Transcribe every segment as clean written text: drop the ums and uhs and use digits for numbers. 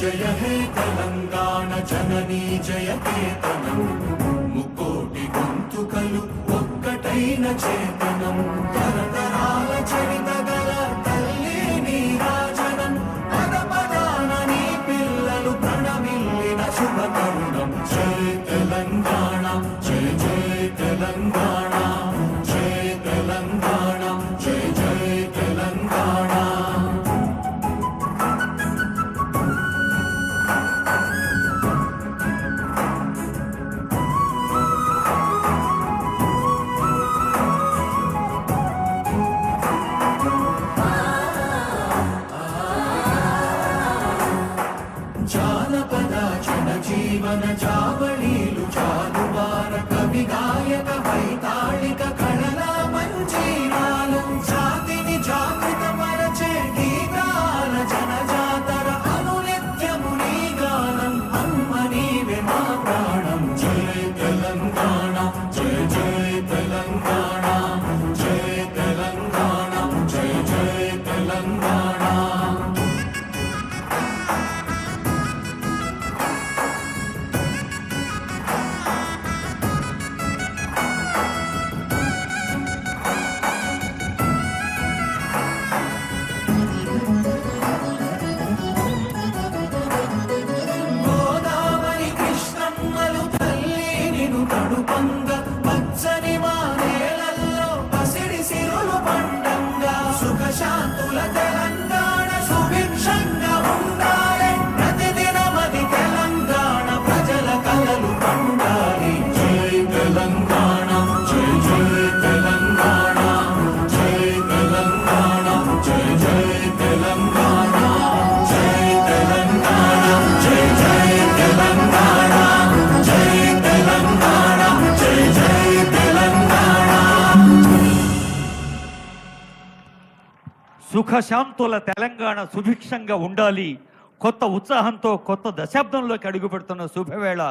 జయ హే తెలంగాణ జననీ జయకేతనం ముకోటి గొంతుకలు ఒక్కటైన చేతనం తరతరాల చరిత గల తల్లి నీరాజనం పద పదాన నీ పిల్లలు ప్రణమిల్లిన శుభ తరుణం జయ తెలంగాణ జయ జయ తెలంగాణ జయ తెలంగాణ జయ జయ తెలంగాణ జానపద జనజీవన జావళీలు జాలువార కవి గాయక వైతాళిక కళల మంజీరాలు జాతిని జాగృత పరచే గీతాల జనజాతర అనునిత్యము నీ గానం అమ్మ నీవే మా ప్రాణం జయ తెలంగాణ జయ జయ తెలంగాణ జయ తెలంగాణ జయ జయ తెలంగాణ తడుపంగ పచ్చని మానేలల్లో పసిడి సిరులు పండంగా సుఖ శాంతుల తెలంగాణ సుభిక్షంగా ఉండాలి ప్రతిదినమది తెలంగాణ ప్రజల కలలు పండాలి జై తెలంగాణ జై జై తెలంగాణ జై తెలంగాణ జై జై తెలంగాణ జై తెలంగాణ జై జై తెలంగాణ జై తెలంగాణ జై జై తెలంగాణ సుఖశాంతుల తెలంగాణ సుభిక్షంగా ఉండాలి. కొత్త ఉత్సాహంతో కొత్త దశాబ్దంలోకి అడుగుపెడుతున్న శుభవేళ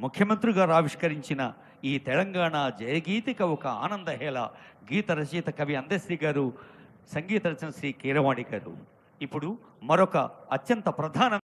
ముఖ్యమంత్రి గారు ఆవిష్కరించిన ఈ తెలంగాణ జయగీతిక ఒక ఆనందహేళ. గీత రచయిత కవి అందశ్రీ గారు, సంగీత రచన శ్రీ కీరవాణి గారు. ఇప్పుడు మరొక అత్యంత ప్రధాన